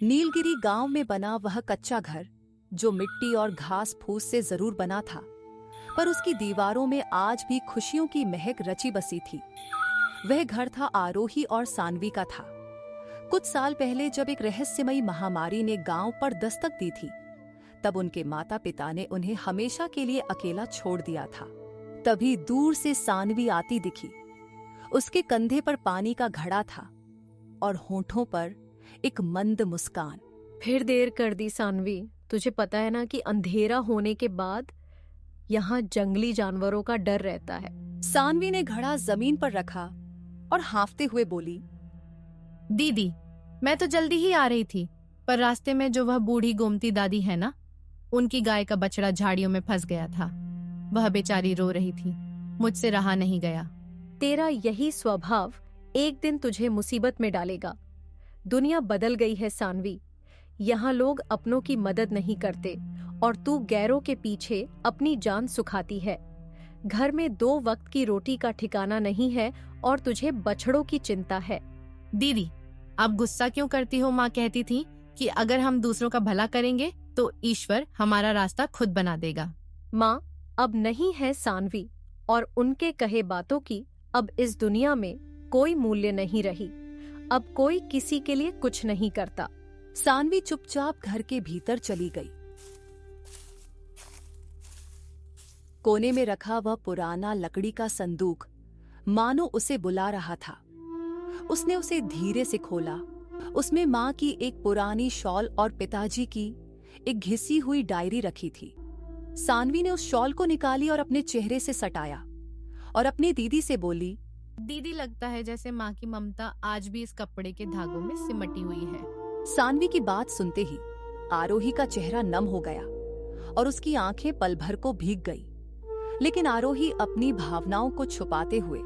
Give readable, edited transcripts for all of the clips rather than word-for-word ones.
नीलगिरी गांव में बना वह कच्चा घर, जो मिट्टी और घास फूस से जरूर बना था, पर उसकी दीवारों में आज भी खुशियों की महक रची बसी थी। वह घर था आरोही और सानवी का था। कुछ साल पहले जब एक रहस्यमयी महामारी ने गांव पर दस्तक दी थी, तब उनके माता पिता ने उन्हें हमेशा के लिए अकेला छोड़ दिया था। तभी दूर से सानवी आती दिखी। उसके कंधे पर पानी का घड़ा था और होठों पर एक मंद मुस्कान। फिर देर कर दी सानवी। तुझे पता है ना कि अंधेरा होने के बाद यहाँ जंगली जानवरों का डर रहता है। सानवी ने घड़ा जमीन पर रखा और हाँफते हुए बोली, दीदी, मैं तो जल्दी ही आ रही थी, पर रास्ते में जो वह बूढ़ी गोमती दादी है ना, उनकी गाय का बछड़ा झाड़ियों में फंस गया था। वह बेचारी रो रही थी, मुझसे रहा नहीं गया। तेरा यही स्वभाव एक दिन तुझे मुसीबत में डालेगा। दुनिया बदल गई है सानवी। यहाँ लोग अपनों की मदद नहीं करते और तू गैरों के पीछे अपनी जान सुखाती है। घर में 2 वक्त की रोटी का ठिकाना नहीं है और तुझे बछड़ों की चिंता है। दीदी, आप गुस्सा क्यों करती हो? माँ कहती थी कि अगर हम दूसरों का भला करेंगे तो ईश्वर हमारा रास्ता खुद बना देगा। माँ अब नहीं है सानवी, और उनके कहे बातों की अब इस दुनिया में कोई मूल्य नहीं रही। अब कोई किसी के लिए कुछ नहीं करता। सानवी चुपचाप घर के भीतर चली गई। कोने में रखा वह पुराना लकड़ी का संदूक मानो उसे बुला रहा था। उसने उसे धीरे से खोला। उसमें माँ की एक पुरानी शॉल और पिताजी की एक घिसी हुई डायरी रखी थी। सानवी ने उस शॉल को निकाली और अपने चेहरे से सटाया और अपनी दीदी से बोली, दीदी, लगता है जैसे माँ की ममता आज भी इस कपड़े के धागों में सिमटी हुई है। सानवी की बात सुनते ही आरोही का चेहरा नम हो गया और उसकी आंखें पल भर को भीग गई। लेकिन आरोही अपनी भावनाओं को छुपाते हुए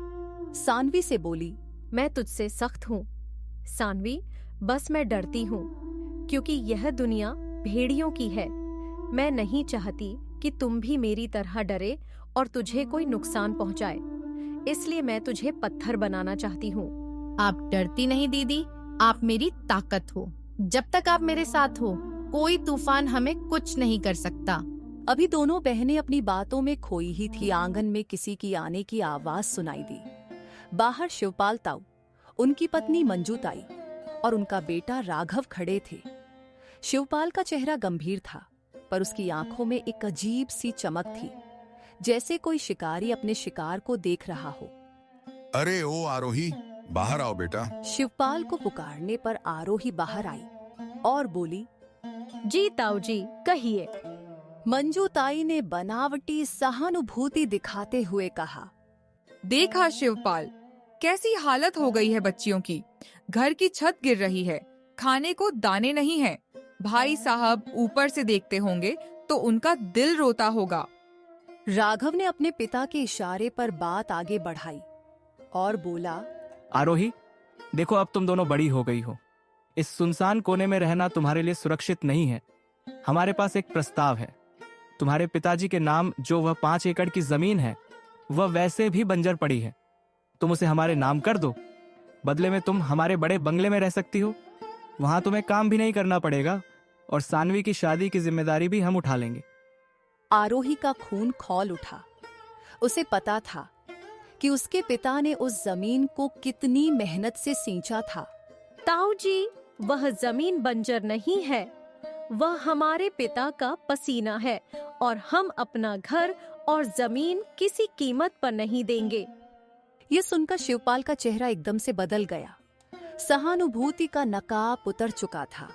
सानवी से बोली, मैं तुझसे सख्त हूँ सानवी, बस मैं डरती हूँ क्योंकि यह दुनिया भेड़ियों की है। मैं नहीं चाहती कि तुम भी मेरी तरह डरे और तुझे कोई नुकसान पहुंचाए, इसलिए मैं तुझे पत्थर बनाना चाहती हूँ। आप डरती नहीं दीदी, आप मेरी ताकत हो। जब तक आप मेरे साथ हो, कोई तूफान हमें कुछ नहीं कर सकता। अभी दोनों बहनें अपनी बातों में खोई ही थी। आंगन में किसी की आने की आवाज सुनाई दी। बाहर शिवपाल ताऊ, उनकी पत्नी मंजू ताई और उनका बेटा राघव खड़े थे। शिवपाल का चेहरा गंभीर था, पर उसकी आंखों में एक अजीब सी चमक थी, जैसे कोई शिकारी अपने शिकार को देख रहा हो। अरे ओ आरोही, बाहर आओ बेटा। शिवपाल को पुकारने पर आरोही बाहर आई और बोली, जी ताऊ जी, कहिए। मंजू ताई ने बनावटी सहानुभूति दिखाते हुए कहा, देखा शिवपाल, कैसी हालत हो गई है बच्चियों की। घर की छत गिर रही है, खाने को दाने नहीं है। भाई साहब ऊपर से देखते होंगे तो उनका दिल रोता होगा। राघव ने अपने पिता के इशारे पर बात आगे बढ़ाई और बोला, आरोही, देखो अब तुम दोनों बड़ी हो गई हो। इस सुनसान कोने में रहना तुम्हारे लिए सुरक्षित नहीं है। हमारे पास एक प्रस्ताव है। तुम्हारे पिताजी के नाम जो वह 5 एकड़ की जमीन है, वह वैसे भी बंजर पड़ी है। तुम उसे हमारे नाम कर दो। बदले में तुम हमारे बड़े बंगले में रह सकती हो। वहां तुम्हें काम भी नहीं करना पड़ेगा और सानवी की शादी की जिम्मेदारी भी हम उठा लेंगे। आरोही का खून खौल उठा। उसे पता था कि उसके पिता ने उस जमीन को कितनी मेहनत से सींचा था। ताऊ जी, वह जमीन बंजर नहीं है, वह हमारे पिता का पसीना है और हम अपना घर और जमीन किसी कीमत पर नहीं देंगे। यह सुनकर शिवपाल का चेहरा एकदम से बदल गया। सहानुभूति का नकाब उतर चुका था।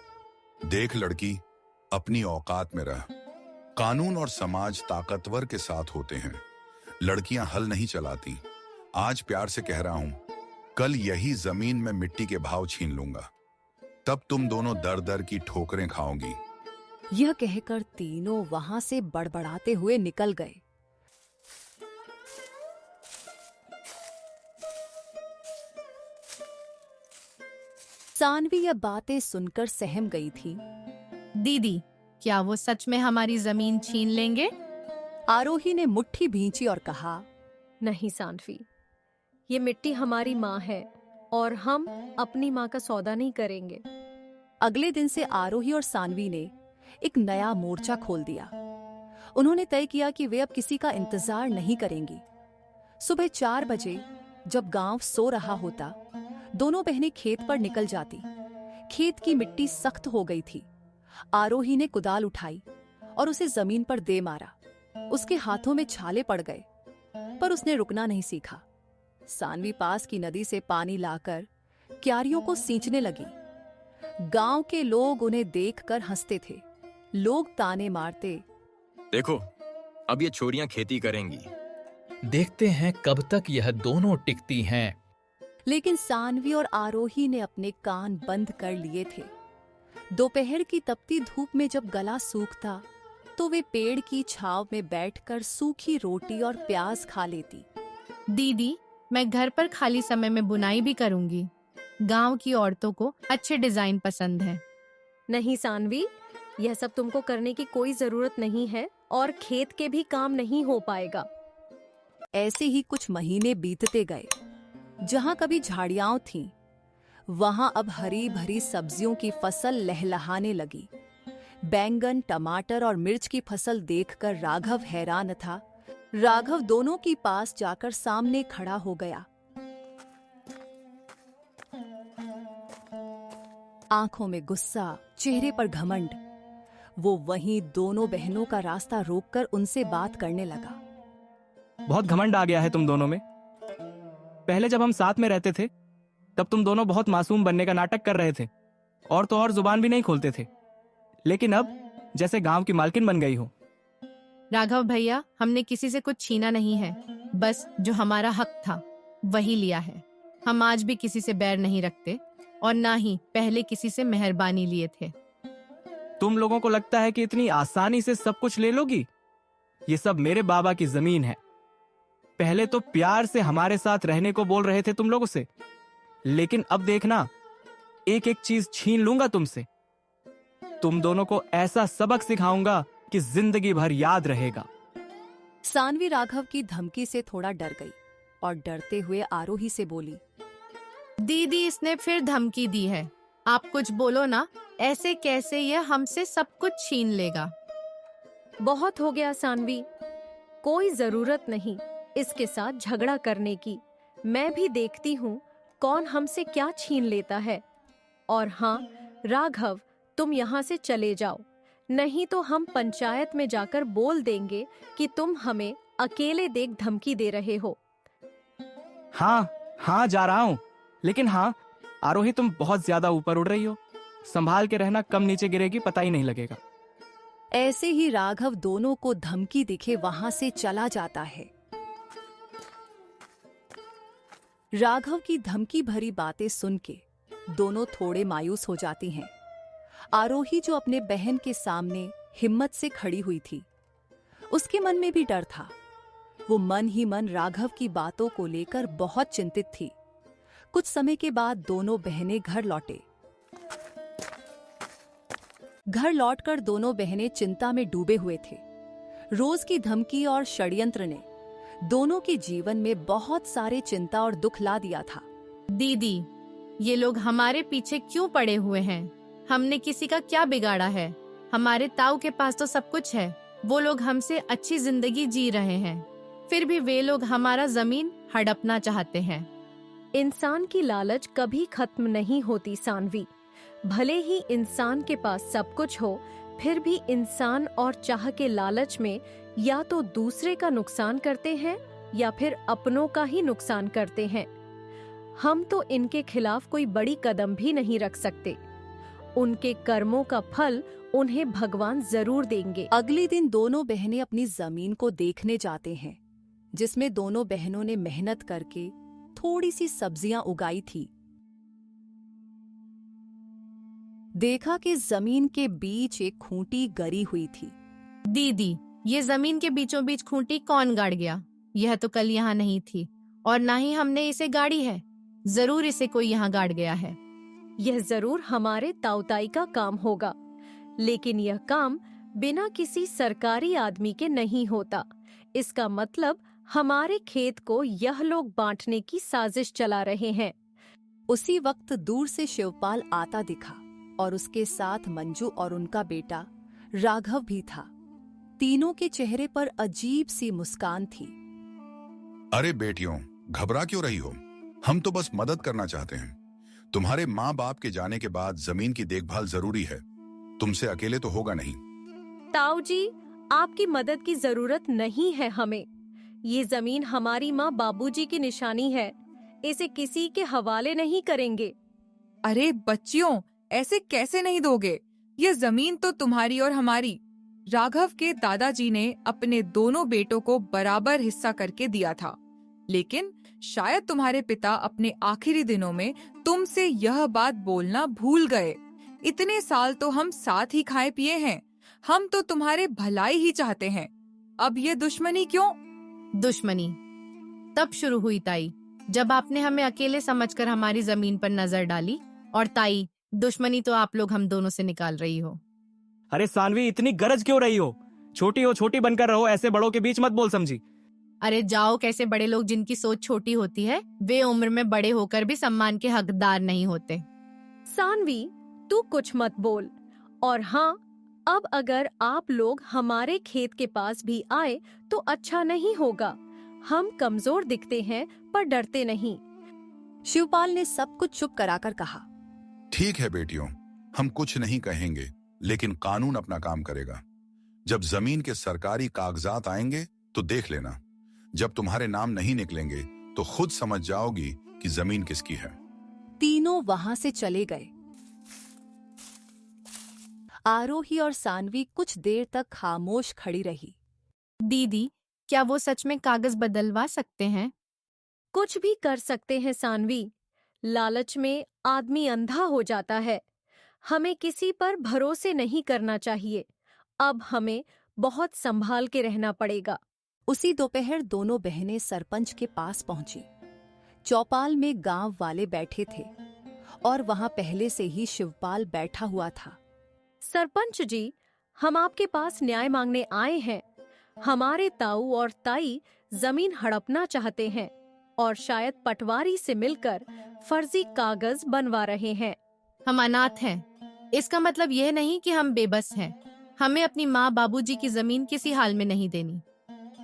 देख लड़की, अपनी औकात में रह। कानून और समाज ताकतवर के साथ होते हैं, लड़कियां हल नहीं चलाती। आज प्यार से कह रहा हूं, कल यही जमीन में मिट्टी के भाव छीन लूंगा, तब तुम दोनों दर दर की ठोकरें खाओगी। यह कहकर तीनों वहां से बड़बड़ाते हुए निकल गए। सानवी यह बातें सुनकर सहम गई थी। दीदी, क्या वो सच में हमारी जमीन छीन लेंगे? आरोही ने मुट्ठी भींची और कहा, नहीं सानवी, ये मिट्टी हमारी माँ है और हम अपनी माँ का सौदा नहीं करेंगे। अगले दिन से आरोही और सानवी ने एक नया मोर्चा खोल दिया। उन्होंने तय किया कि वे अब किसी का इंतजार नहीं करेंगी। सुबह 4 बजे जब गांव सो रहा होता, दोनों बहनें खेत पर निकल जाती। खेत की मिट्टी सख्त हो गई थी। आरोही ने कुदाल उठाई और उसे जमीन पर दे मारा। उसके हाथों में छाले पड़ गए, पर उसने रुकना नहीं सीखा। सानवी पास की नदी से पानी लाकर क्यारियों को सींचने लगी। गांव के लोग उन्हें देखकर हंसते थे। लोग ताने मारते, देखो, अब ये छोरियां खेती करेंगी। देखते हैं कब तक यह दोनों टिकती हैं। लेकिन सानवी और आरोही ने अपने कान बंद कर लिए थे। दोपहर की तपती धूप में जब गला सूखता, तो वे पेड़ की छांव में बैठकर सूखी रोटी और प्याज खा लेती। दीदी, मैं घर पर खाली समय में बुनाई भी करूंगी। गांव की औरतों को अच्छे डिजाइन पसंद है। नहीं सानवी, यह सब तुमको करने की कोई जरूरत नहीं है और खेत के भी काम नहीं हो पाएगा। ऐसे ही कुछ महीने बीतते गए। जहां कभी झाड़ियां थीं, वहां अब हरी भरी सब्जियों की फसल लहलहाने लगी। बैंगन, टमाटर और मिर्च की फसल देखकर राघव हैरान था। राघव दोनों के पास जाकर सामने खड़ा हो गया। आंखों में गुस्सा, चेहरे पर घमंड। वो वहीं दोनों बहनों का रास्ता रोककर उनसे बात करने लगा। बहुत घमंड आ गया है तुम दोनों में। पहले जब हम साथ में रहते थे, तब तुम दोनों बहुत मासूम बनने का नाटक कर रहे थे और तो और जुबान भी नहीं खोलते थे। लेकिन अब जैसे गांव की मालकिन बन गई हो। राघव भैया, हमने किसी से कुछ छीना नहीं है। बस जो हमारा हक था वही लिया है। हम आज भी किसी से बैर नहीं रखते और ना ही पहले किसी से मेहरबानी लिए थे। तुम लोगों को लगता है कि इतनी आसानी से सब कुछ ले लोगी? ये सब मेरे बाबा की जमीन है। पहले तो प्यार से हमारे साथ रहने को बोल रहे थे तुम लोगों से, लेकिन अब देखना, एक एक चीज छीन लूंगा तुमसे। तुम दोनों को ऐसा सबक सिखाऊंगा कि जिंदगी भर याद रहेगा। सानवी राघव की धमकी से थोड़ा डर गई और डरते हुए आरोही से बोली, दीदी, इसने फिर धमकी दी है। आप कुछ बोलो ना, ऐसे कैसे यह हमसे सब कुछ छीन लेगा। बहुत हो गया सानवी, कोई जरूरत नहीं इसके साथ झगड़ा करने की। मैं भी देखती हूँ कौन हमसे क्या छीन लेता है। और हाँ राघव, तुम यहाँ से चले जाओ, नहीं तो हम पंचायत में जाकर बोल देंगे कि तुम हमें अकेले देख धमकी दे रहे हो। हाँ जा रहा हूँ। लेकिन हाँ आरोही, तुम बहुत ज्यादा ऊपर उड़ रही हो। संभाल के रहना, कम नीचे गिरेगी पता ही नहीं लगेगा। ऐसे ही राघव दोनों को धमकी दिखे वहां से चला जाता है। राघव की धमकी भरी बातें सुन के दोनों थोड़े मायूस हो जाती हैं। आरोही, जो अपने बहन के सामने हिम्मत से खड़ी हुई थी, उसके मन में भी डर था। वो मन ही मन राघव की बातों को लेकर बहुत चिंतित थी। कुछ समय के बाद दोनों बहनें घर लौटे। घर लौटकर दोनों बहनें चिंता में डूबे हुए थे। रोज की धमकी और षड्यंत्र ने दोनों के जीवन में बहुत सारे चिंता और दुख ला दिया था। दीदी, ये लोग हमारे पीछे क्यों पड़े हुए हैं? हमने किसी का क्या बिगाड़ा है? हमारे ताऊ के पास तो सब कुछ है। वो लोग हमसे अच्छी जिंदगी जी रहे हैं, फिर भी वे लोग हमारा जमीन हड़पना चाहते हैं। इंसान की लालच कभी खत्म नहीं होती सानवी। भले ही इंसान के पास सब कुछ हो, फिर भी इंसान और चाह के लालच में या तो दूसरे का नुकसान करते हैं या फिर अपनों का ही नुकसान करते हैं। हम तो इनके खिलाफ कोई बड़ी कदम भी नहीं रख सकते। उनके कर्मों का फल उन्हें भगवान जरूर देंगे। अगले दिन दोनों बहनें अपनी जमीन को देखने जाते हैं, जिसमें दोनों बहनों ने मेहनत करके थोड़ी सी सब्जियां उगाई थी। देखा कि जमीन के बीच एक खूंटी गड़ी हुई थी। दीदी, ये जमीन के बीचों बीच खूंटी कौन गाड़ गया? यह तो कल यहाँ नहीं थी और ना ही हमने इसे गाड़ी है। जरूर इसे कोई यहाँ गाड़ गया है। यह जरूर हमारे ताऊताई का काम होगा, लेकिन यह काम बिना किसी सरकारी आदमी के नहीं होता। इसका मतलब हमारे खेत को यह लोग बांटने की साजिश चला रहे हैं। उसी वक्त दूर से शिवपाल आता दिखा और उसके साथ मंजू और उनका बेटा राघव भी था। तीनों के चेहरे पर अजीब सी मुस्कान थी। अरे बेटियों, घबरा क्यों रही हो? हम तो बस मदद करना चाहते हैं। तुम्हारे माँ बाप के जाने के बाद जमीन की देखभाल जरूरी है। तुमसे अकेले तो होगा नहीं। ताऊ जी, आपकी मदद की जरूरत नहीं है हमें। ये जमीन हमारी माँ बाबूजी की निशानी है। इसे किसी के हवाले नहीं करेंगे। अरे बच्चियों, ऐसे कैसे नहीं दोगे? ये जमीन तो तुम्हारी और हमारी। राघव के दादाजी ने अपने दोनों बेटों को बराबर हिस्सा करके दिया था, लेकिन शायद तुम्हारे पिता अपने आखिरी दिनों में तुमसे यह बात बोलना भूल गए। इतने साल तो हम साथ ही खाए पिए हैं। हम तो तुम्हारे भलाई ही चाहते हैं। अब ये दुश्मनी क्यों? दुश्मनी तब शुरू हुई ताई, जब आपने हमें अकेले समझकर हमारी जमीन पर नजर डाली। और ताई, दुश्मनी तो आप लोग हम दोनों से निकाल रही हो। अरे सानवी, इतनी गरज क्यों रही हो? छोटी हो छोटी बनकर रहो, ऐसे बड़ों के बीच मत बोल समझी। अरे जाओ, कैसे बड़े लोग जिनकी सोच छोटी होती है, वे उम्र में बड़े होकर भी सम्मान के हकदार नहीं होते। सानवी, तू कुछ मत बोल। और हाँ, अब अगर आप लोग हमारे खेत के पास भी आए तो अच्छा नहीं होगा। हम कमजोर दिखते हैं पर डरते नहीं। शिवपाल ने सब कुछ चुप कराकर कहा। ठीक है बेटियों, हम कुछ नहीं कहेंगे, लेकिन कानून अपना काम करेगा। जब जमीन के सरकारी कागजात आएंगे तो देख लेना। जब तुम्हारे नाम नहीं निकलेंगे तो खुद समझ जाओगी कि जमीन किसकी है। तीनों वहां से चले गए। आरोही और सानवी कुछ देर तक खामोश खड़ी रही। दीदी, क्या वो सच में कागज बदलवा सकते हैं? कुछ भी कर सकते हैं सानवी। लालच में आदमी अंधा हो जाता है। हमें किसी पर भरोसे नहीं करना चाहिए। अब हमें बहुत संभाल के रहना पड़ेगा। उसी दोपहर दोनों बहनें सरपंच के पास पहुंची। चौपाल में गांव वाले बैठे थे और वहां पहले से ही शिवपाल बैठा हुआ था। सरपंच जी, हम आपके पास न्याय मांगने आए हैं। हमारे ताऊ और ताई जमीन हड़पना चाहते हैं और शायद पटवारी से मिलकर फर्जी कागज बनवा रहे हैं। हम अनाथ हैं। इसका मतलब यह नहीं कि हम बेबस हैं। हमें अपनी माँ बाबूजी की जमीन किसी हाल में नहीं देनी।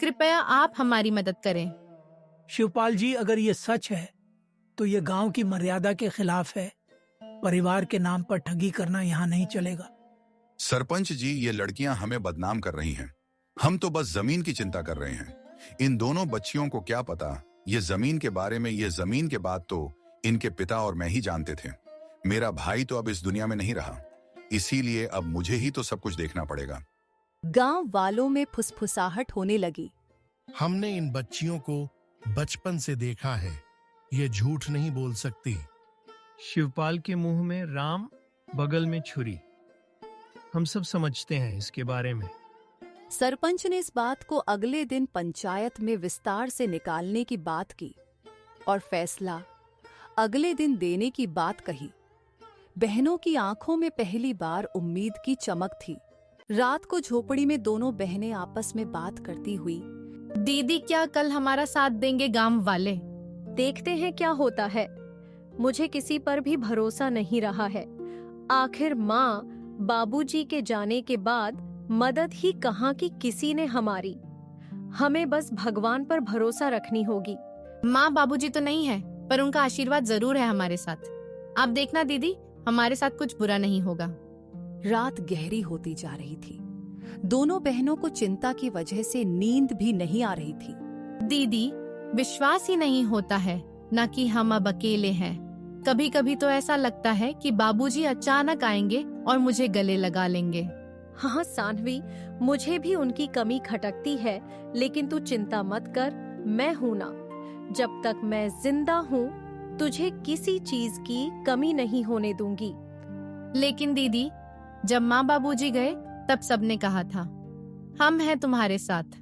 कृपया आप हमारी मदद करें। शिवपाल जी, अगर ये सच है तो ये गांव की मर्यादा के खिलाफ है। परिवार के नाम पर ठगी करना यहाँ नहीं चलेगा। सरपंच जी, ये लड़कियां हमें बदनाम कर रही हैं। हम तो बस जमीन की चिंता कर रहे हैं। इन दोनों बच्चियों को क्या पता ये जमीन के बारे में। ये जमीन के बाद तो इनके पिता और मैं ही जानते थे। मेरा भाई तो अब इस दुनिया में नहीं रहा, इसीलिए अब मुझे ही तो सब कुछ देखना पड़ेगा। गांव वालों में फुसफुसाहट होने लगी। हमने इन बच्चियों को बचपन से देखा है, ये झूठ नहीं बोल सकती। शिवपाल के मुंह में राम, बगल में छुरी। हम सब समझते हैं इसके बारे में। सरपंच ने इस बात को अगले दिन पंचायत में विस्तार से निकालने की बात की और फैसला अगले दिन देने की बात कही। बहनों की आंखों में पहली बार उम्मीद की चमक थी। रात को झोपड़ी में दोनों बहनें आपस में बात करती हुई, दीदी, क्या कल हमारा साथ देंगे गांव वाले? देखते हैं क्या होता है। मुझे किसी पर भी भरोसा नहीं रहा है। आखिर माँ बाबूजी के जाने के बाद मदद ही कहाँ की किसी ने हमारी। हमें बस भगवान पर भरोसा रखनी होगी। माँ बाबूजी तो नहीं है, पर उनका आशीर्वाद जरूर है हमारे साथ। आप देखना दीदी, हमारे साथ कुछ बुरा नहीं होगा। रात गहरी होती जा रही थी। दोनों बहनों को चिंता की वजह से नींद भी नहीं आ रही थी। दीदी, विश्वास ही नहीं होता है ना कि हम अब अकेले हैं। कभी कभी तो ऐसा लगता है कि बाबूजी अचानक आएंगे और मुझे गले लगा लेंगे। हाँ सानवी, मुझे भी उनकी कमी खटकती है, लेकिन तू चिंता मत कर, मैं हूँ ना। जब तक मैं जिंदा हूँ तुझे किसी चीज की कमी नहीं होने दूंगी। लेकिन दीदी, जब माँ बाबूजी गए तब सबने कहा था हम हैं तुम्हारे साथ।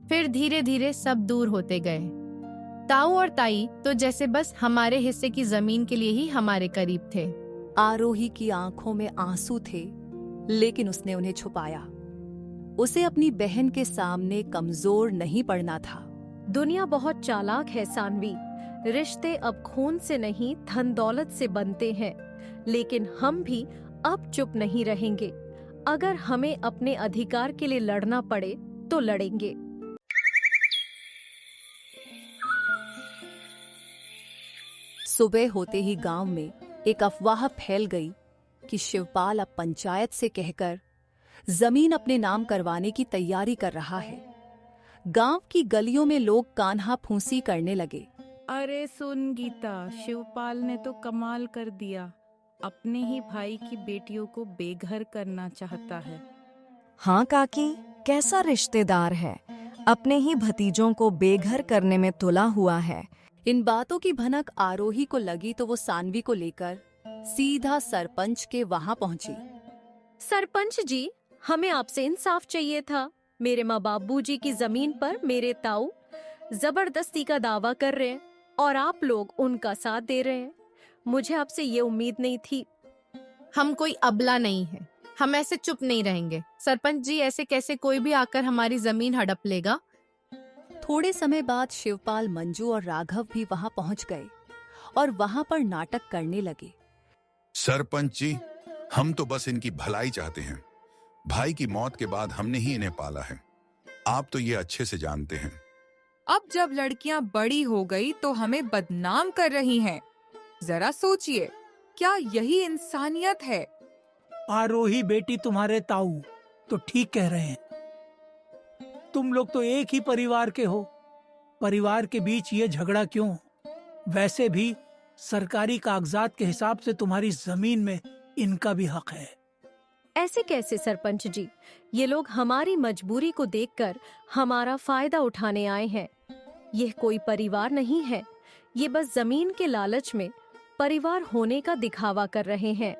फिर धीरे धीरे सब दूर होते गए। ताऊ और ताई तो जैसे बस हमारे हिस्से की जमीन के लिए ही हमारे करीब थे। आरोही की आंखों में आंसू थे, लेकिन उसने उन्हें छुपाया। उसे अपनी बहन के सामने कमजोर नहीं पड़ना था। दुनिया बहुत चालाक है सानवी। रिश्ते अब खून से नहीं धन दौलत से बनते हैं, लेकिन हम भी अब चुप नहीं रहेंगे। अगर हमें अपने अधिकार के लिए लड़ना पड़े तो लड़ेंगे। सुबह होते ही गांव में एक अफवाह फैल गई कि शिवपाल अब पंचायत से कहकर जमीन अपने नाम करवाने की तैयारी कर रहा है। गांव की गलियों में लोग कान्हा फूंसी करने लगे। अरे सुन गीता, शिवपाल ने तो कमाल कर दिया। अपने ही भाई की बेटियों को बेघर करना चाहता है। हाँ काकी, कैसा रिश्तेदार है, अपने ही भतीजों को बेघर करने में तुला हुआ है। इन बातों की भनक आरोही को लगी तो वो सानवी को लेकर सीधा सरपंच के वहां पहुंची। सरपंच जी, हमें आपसे इंसाफ चाहिए था। मेरे माँ बाबूजी की जमीन पर मेरे ताऊ जबरदस्ती का दावा कर रहे हैं और आप लोग उनका साथ दे रहे हैं। मुझे आपसे ये उम्मीद नहीं थी। हम कोई अबला नहीं है, हम ऐसे चुप नहीं रहेंगे। सरपंच जी, ऐसे कैसे कोई भी आकर हमारी जमीन हड़प लेगा? थोड़े समय बाद शिवपाल, मंजू और राघव भी वहां पहुंच गए और वहां पर नाटक करने लगे। सरपंच जी, हम तो बस इनकी भलाई चाहते हैं। भाई की मौत के बाद हमने ही इन्हें पाला है, आप तो ये अच्छे से जानते हैं। अब जब लड़कियां बड़ी हो गई तो हमें बदनाम कर रही हैं। जरा सोचिए, क्या यही इंसानियत है? आरोही बेटी, तुम्हारे ताऊ तो ठीक कह रहे हैं। तुम लोग तो एक ही परिवार के हो, परिवार के बीच ये झगड़ा क्यों? वैसे भी सरकारी कागजात के हिसाब से तुम्हारी जमीन में इनका भी हक है। ऐसे कैसे सरपंच जी? ये लोग हमारी मजबूरी को देखकर हमारा फायदा उठाने आए हैं। यह कोई परिवार नहीं है, ये बस जमीन के लालच में परिवार होने का दिखावा कर रहे हैं।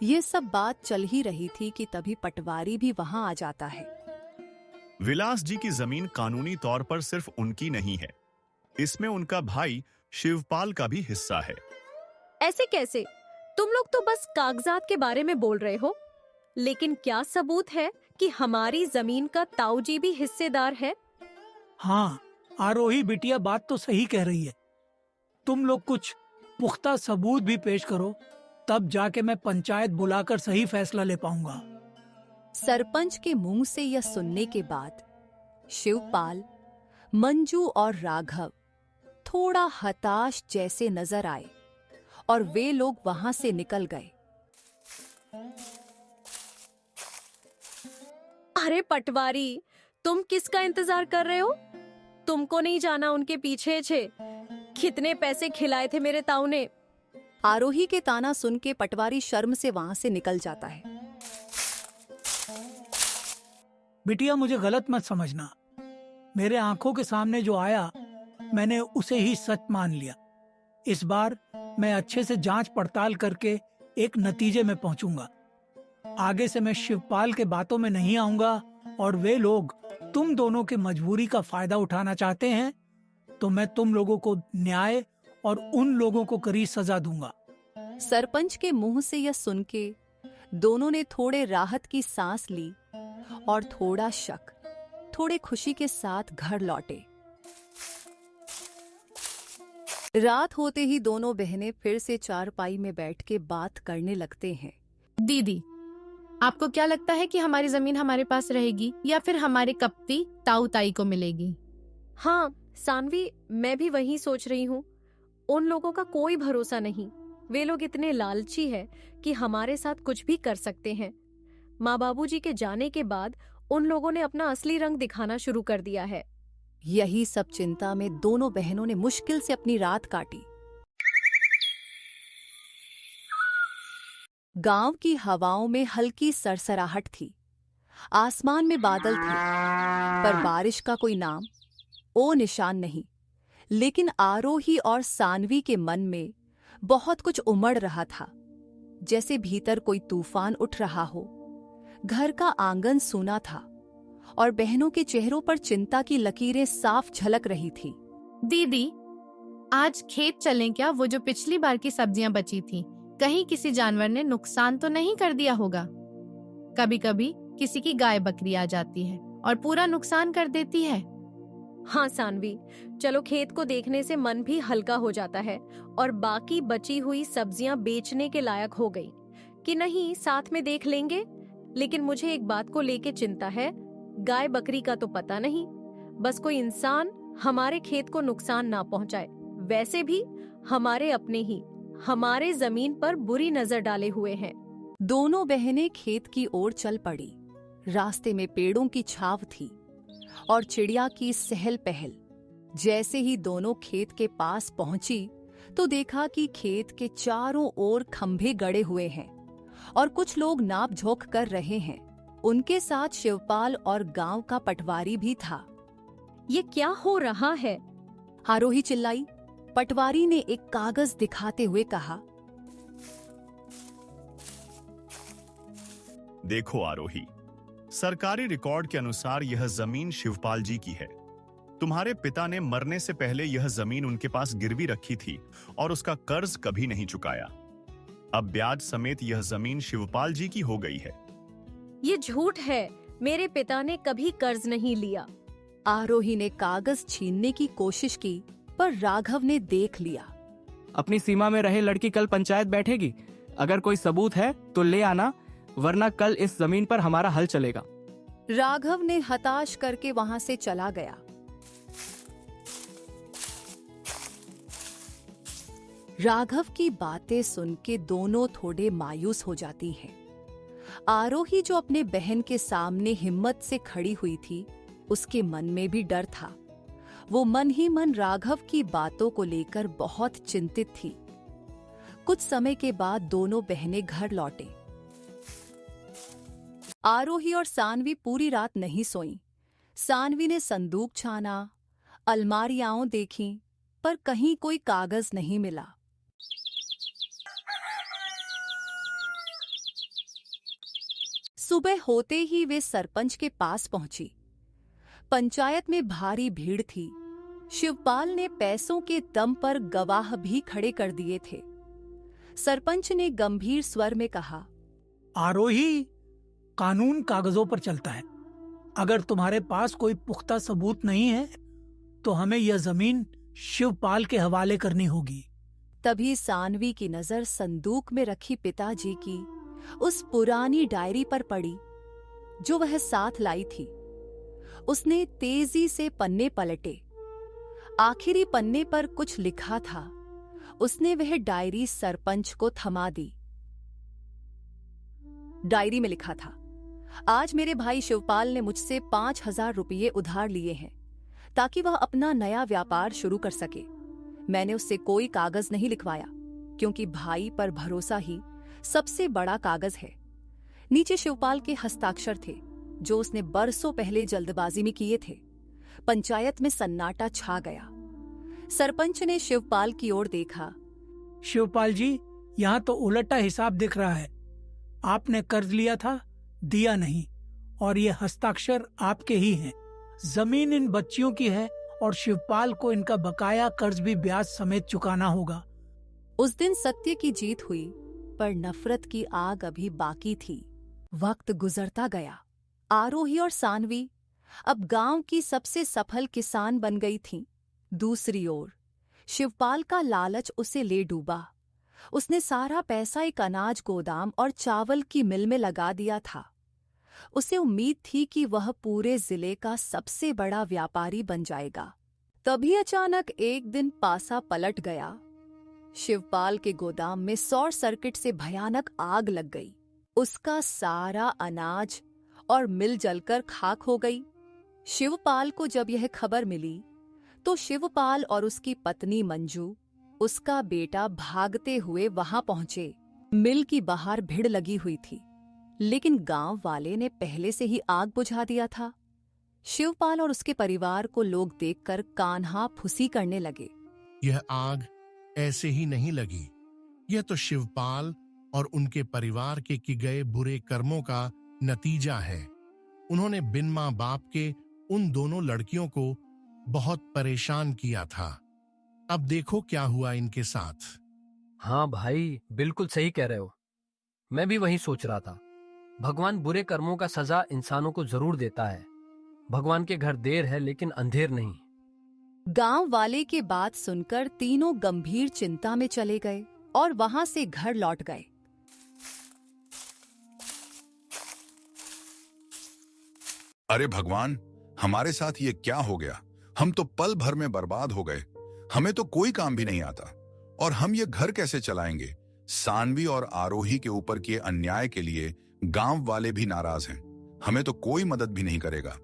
ये सब बात चल ही रही थी कि तभी पटवारी भी वहां आ जाता है। विलास जी की जमीन कानूनी तौर पर सिर्फ उनकी नहीं है, इसमें उनका भाई शिवपाल का भी हिस्सा है। ऐसे कैसे? तुम लोग तो बस कागजात के बारे में बोल रहे हो, लेकिन क्या सबूत है कि हमारी जमीन का ताऊजी भी हिस्सेदार है? हाँ, आरोही बिटिया बात तो सही कह रही है। तुम लोग कुछ पुख्ता सबूत भी पेश करो, तब जाके मैं पंचायत बुलाकर सही फैसला ले पाऊंगा। सरपंच के मुंह से यह सुनने के बाद शिवपाल, मंजू और राघव थोड़ा हताश जैसे नजर आए और वे लोग वहां से निकल गए। अरे पटवारी, तुम किसका इंतजार कर रहे हो? तुमको नहीं जाना उनके पीछे छे? कितने पैसे खिलाए थे मेरे ताऊ ने? आरोही के ताना सुन के पटवारी शर्म से वहां से निकल जाता है। बिटिया, मुझे गलत मत समझना। मेरे आंखों के सामने जो आया मैंने उसे ही सच मान लिया। इस बार मैं अच्छे से जांच पड़ताल करके एक नतीजे में पहुंचूंगा। आगे से मैं शिवपाल के बातों में नहीं आऊंगा और वे लोग तुम दोनों की मजबूरी का फायदा उठाना चाहते हैं तो मैं तुम लोगों को न्याय और उन लोगों को कड़ी सजा दूंगा। सरपंच के मुंह से यह सुन के दोनों ने थोड़े राहत की सांस ली और थोड़ा शक, थोड़े खुशी के साथ घर लौटे। रात होते ही दोनों बहनें फिर से चारपाई में बैठ के बात करने लगते हैं। दीदी, आपको क्या लगता है कि हमारी जमीन हमारे पास रहेगी या फिर हमारे कपती ताऊ ताई को मिलेगी? हाँ सानवी, मैं भी वही सोच रही हूँ। उन लोगों का कोई भरोसा नहीं। वे लोग इतने लालची है कि हमारे साथ कुछ भी कर सकते हैं। माँ बाबूजी के जाने के बाद उन लोगों ने अपना असली रंग दिखाना शुरू कर दिया है। यही सब चिंता में दोनों बहनों ने मुश्किल से अपनी रात काटी। गांव की हवाओं में हल्की सरसराहट थी। आसमान में बादल थे, पर बारिश का कोई नाम ओ निशान नहीं। लेकिन आरोही और सानवी के मन में बहुत कुछ उमड़ रहा था, जैसे भीतर कोई तूफान उठ रहा हो। घर का आंगन सूना था और बहनों के चेहरों पर चिंता की लकीरें साफ झलक रही थी। दीदी, आज खेत चलें क्या? वो जो पिछली बार की सब्जियां बची थी, कहीं किसी जानवर ने नुकसान तो नहीं कर दिया होगा? कभी कभी किसी की गाय बकरी आ जाती है और पूरा नुकसान कर देती है। हाँ सानवी, चलो खेत को देखने से मन भी हल्का हो जाता है और बाकी बची हुई सब्जियां बेचने के लायक हो गई। कि नहीं साथ में देख लेंगे, लेकिन मुझे एक बात को लेके चिंता है। गाय बकरी का तो पता नहीं, बस कोई इंसान हमारे खेत को नुकसान ना पहुंचाए। वैसे भी हमारे अपने ही हमारे जमीन पर बुरी नजर डाले हुए हैं। दोनों बहनें खेत की ओर चल पड़ी। रास्ते में पेड़ों की छाव थी और चिड़िया की सहल पहल। जैसे ही दोनों खेत के पास पहुंची तो देखा कि खेत के चारों ओर खंभे गड़े हुए हैं और कुछ लोग नाप झोंक कर रहे हैं। उनके साथ शिवपाल और गांव का पटवारी भी था। ये क्या हो रहा है? आरोही चिल्लाई। पटवारी ने एक कागज दिखाते हुए कहा, देखो आरोही, सरकारी रिकॉर्ड के अनुसार यह जमीन शिवपाल जी की है। तुम्हारे पिता ने मरने से पहले यह जमीन उनके पास गिरवी रखी थी और उसका कर्ज कभी नहीं चुकाया। अब ब्याज समेत यह जमीन शिवपाल जी की हो गई है। ये झूठ है, मेरे पिता ने कभी कर्ज नहीं लिया। आरोही ने कागज छीनने की कोशिश की, पर राघव ने देख लिया। अपनी सीमा में रहे लड़की कल पंचायत बैठेगी। अगर कोई सबूत है तो ले आना, वरना कल इस जमीन पर हमारा हल चलेगा। राघव ने हताश करके वहां से चला गया। राघव की बातें सुन के दोनों थोड़े मायूस हो जाती हैं। आरोही जो अपने बहन के सामने हिम्मत से खड़ी हुई थी, उसके मन में भी डर था। वो मन ही मन राघव की बातों को लेकर बहुत चिंतित थी। कुछ समय के बाद दोनों बहनें घर लौटे। आरोही और सानवी पूरी रात नहीं सोईं। सानवी ने संदूक छाना, अलमारियां देखीं, पर कहीं कोई कागज नहीं मिला। सुबह होते ही वे सरपंच के पास पहुंची। पंचायत में भारी भीड़ थी। शिवपाल ने पैसों के दम पर गवाह भी खड़े कर दिए थे। सरपंच ने गंभीर स्वर में कहा, आरोही, कानून कागजों पर चलता है। अगर तुम्हारे पास कोई पुख्ता सबूत नहीं है तो हमें यह जमीन शिवपाल के हवाले करनी होगी। तभी सानवी की नजर संदूक में रखी पिताजी की उस पुरानी डायरी पर पड़ी जो वह साथ लाई थी। उसने तेजी से पन्ने पलटे। आखिरी पन्ने पर कुछ लिखा था। उसने वह डायरी सरपंच को थमा दी। डायरी में लिखा था, आज मेरे भाई शिवपाल ने मुझसे 5,000 रुपये उधार लिए हैं ताकि वह अपना नया व्यापार शुरू कर सके। मैंने उससे कोई कागज नहीं लिखवाया क्योंकि भाई पर भरोसा ही सबसे बड़ा कागज है। नीचे शिवपाल के हस्ताक्षर थे जो उसने बरसों पहले जल्दबाजी में किए थे। पंचायत में सन्नाटा छा गया। सरपंच ने शिवपाल की ओर देखा। शिवपाल जी, यहाँ तो उलटा हिसाब दिख रहा है। आपने कर्ज लिया था, दिया नहीं, और ये हस्ताक्षर आपके ही हैं। जमीन इन बच्चियों की है और शिवपाल को इनका बकाया कर्ज भी ब्याज समेत चुकाना होगा। उस दिन सत्य की जीत हुई, पर नफरत की आग अभी बाकी थी। वक्त गुजरता गया। आरोही और सानवी अब गांव की सबसे सफल किसान बन गई थीं। दूसरी ओर शिवपाल का लालच उसे ले डूबा। उसने सारा पैसा एक अनाज गोदाम और चावल की मिल में लगा दिया था। उसे उम्मीद थी कि वह पूरे जिले का सबसे बड़ा व्यापारी बन जाएगा। तभी अचानक एक दिन पासा पलट गया। शिवपाल के गोदाम में शॉर्ट सर्किट से भयानक आग लग गई। उसका सारा अनाज और मिल जलकर खाक हो गई। शिवपाल को जब यह खबर मिली तो शिवपाल और उसकी पत्नी मंजू, उसका बेटा भागते हुए वहां पहुंचे। मिल की बाहर भीड़ लगी हुई थी, लेकिन गांव वाले ने पहले से ही आग बुझा दिया था। शिवपाल और उसके परिवार को लोग देखकर कान्हा फुसी करने लगे। यह आग ऐसे ही नहीं लगी। यह तो शिवपाल और उनके परिवार के किए गए बुरे कर्मों का नतीजा है। उन्होंने बिन मां बाप के उन दोनों लड़कियों को बहुत परेशान किया था। अब देखो क्या हुआ इनके साथ। हाँ भाई, बिल्कुल सही कह रहे हो। मैं भी वही सोच रहा था। भगवान बुरे कर्मों का सजा इंसानों को जरूर देता है। भगवान के घर देर है लेकिन अंधेर नहीं। गांव वाले के बात सुनकर तीनों गंभीर चिंता में चले गए और वहां से घर लौट गए। अरे भगवान, हमारे साथ ये क्या हो गया? हम तो पल भर में बर्बाद हो गए। हमें तो कोई काम भी नहीं आता, और हम ये घर कैसे चलाएंगे? सानवी और आरोही के ऊपर किए अन्याय के लिए गांव वाले भी नाराज हैं। हमें तो कोई मदद भी नहीं करेगा।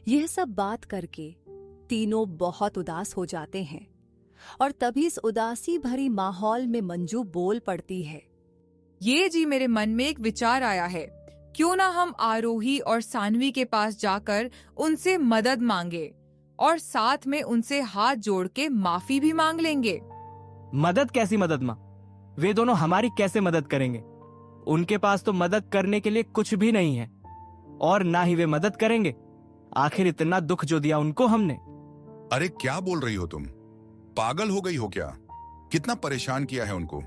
यह सब बात करके तीनों बहुत उदास हो जाते हैं, और तभी इस उदासी भरी माहौल में मंजू बोल पड़ती है। ये जी, मेरे मन में एक विचार आया है। क्यों ना हम आरोही और सानवी के पास जाकर उनसे मदद मांगे और साथ में उनसे हाथ जोड़ के माफी भी मांग लेंगे। मदद? कैसी मदद माँ? वे दोनों हमारी कैसे मदद करेंगे? उनके पास तो मदद करने के लिए कुछ भी नहीं है, और ना ही वे मदद करेंगे। आखिर इतना दुख जो दिया उनको हमने। अरे क्या बोल रही हो तुम? पागल हो गई हो क्या? कितना परेशान किया है उनको।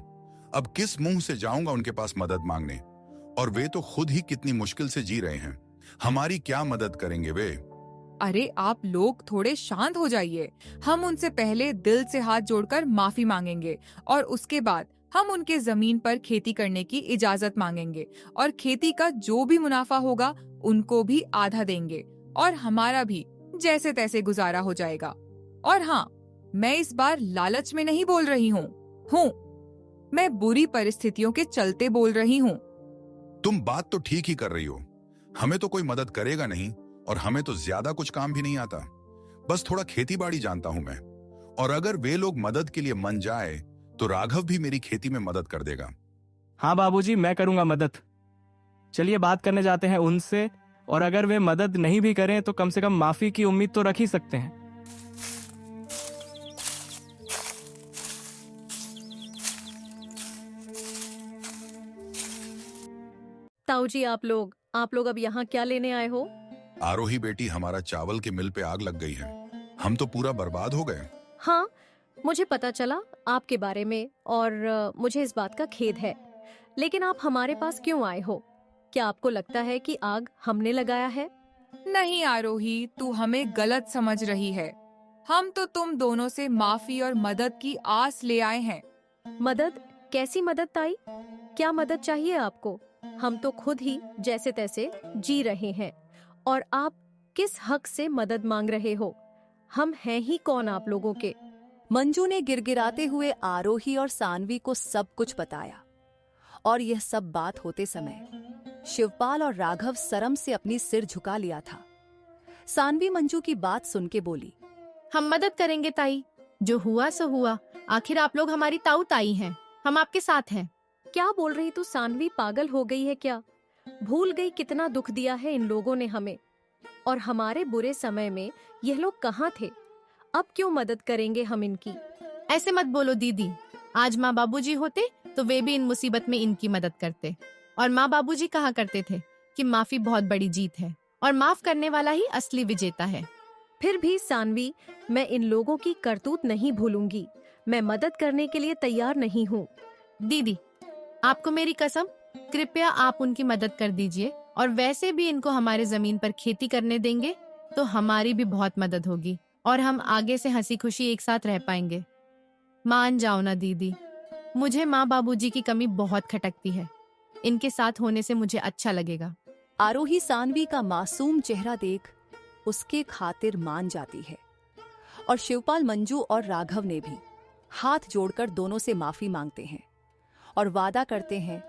अब किस मुंह से जाऊंगा उनके पास मदद मांगने? और वे तो खुद ही कितनी मुश्किल से जी रहे हैं। हमारी क्या मदद करेंगे वे? अरे आप लोग थोड़े शांत हो जाइए। हम उनसे पहले दिल से हाथ जोड़कर माफी मांगेंगे, और उसके बाद हम उनके जमीन पर खेती करने की इजाजत मांगेंगे, और खेती का जो भी मुनाफा होगा उनको भी आधा देंगे, और हमारा भी जैसे तैसे गुजारा हो जाएगा। और हाँ, मैं इस बार लालच में नहीं बोल रही हूँ, मैं बुरी परिस्थितियों के चलते बोल रही हूँ। तुम बात तो ठीक ही कर रही हो। हमें तो कोई मदद करेगा नहीं, और हमें तो ज्यादा कुछ काम भी नहीं आता। बस थोड़ा खेती बाड़ी जानता हूं मैं, और अगर वे लोग मदद के लिए मन जाए तो राघव भी मेरी खेती में मदद कर देगा। हाँ बाबूजी, मैं करूंगा मदद। चलिए बात करने जाते हैं उनसे, और अगर वे मदद नहीं भी करें तो कम से कम माफी की उम्मीद तो रख ही सकते हैं। ताऊ जी, आप लोग अब यहाँ क्या लेने आए हो? आरोही बेटी, हमारा चावल के मिल पे आग लग गई है। हम तो पूरा बर्बाद हो गए। हाँ, मुझे पता चला आपके बारे में, और मुझे इस बात का खेद है। लेकिन आप हमारे पास क्यों आए हो? क्या आपको लगता है कि आग हमने लगाया है? नहीं आरोही, तू हमें गलत समझ रही है। हम तो तुम दोनों से माफी और मदद की आस ले आए हैं। मदद? कैसी मदद ताई? क्या मदद चाहिए आपको? हम तो खुद ही जैसे तैसे जी रहे हैं, और आप किस हक से मदद मांग रहे हो? हम हैं ही कौन आप लोगों के? मंजू ने गिड़गिड़ाते हुए आरोही और सानवी को सब कुछ बताया, और यह सब बात होते समय शिवपाल और राघव शर्म से अपनी सिर झुका लिया था। सानवी मंजू की बात सुन के बोली, हम मदद करेंगे ताई, जो हुआ सो हुआ। आखिर आप लोग हमारी ताऊ ताई हैं, हम आपके साथ हैं। क्या बोल रही तू सानवी? पागल हो गई है क्या? भूल गई कितना दुख दिया है इन लोगों ने हमें, और हमारे बुरे समय में यह लोग कहाँ थे? अब क्यों मदद करेंगे हम इनकी? ऐसे मत बोलो दीदी। आज माँ बाबूजी होते तो वे भी इन मुसीबत में इनकी मदद करते। और माँ बाबूजी कहा करते थे कि माफी बहुत बड़ी जीत है, और माफ करने वाला ही असली विजेता है। फिर भी सानवी, मैं इन लोगों की करतूत नहीं भूलूंगी। मैं मदद करने के लिए तैयार नहीं हूँ। दीदी, आपको मेरी कसम, कृपया आप उनकी मदद कर दीजिए, और वैसे भी इनको हमारे जमीन पर खेती करने देंगे तो हमारी भी बहुत मदद होगी, और हम आगे से हंसी खुशी एक साथ रह पाएंगे। मान जाओ ना दीदी, मुझे माँ बाबूजी की कमी बहुत खटकती है। इनके साथ होने से मुझे अच्छा लगेगा। आरोही सानवी का मासूम चेहरा देख उसके खातिर मान जाती है, और शिवपाल, मंजू और राघव ने भी हाथ जोड़कर दोनों से माफी मांगते हैं, और वादा करते हैं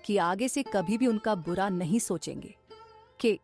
कि आगे से कभी भी उनका बुरा नहीं सोचेंगे, कि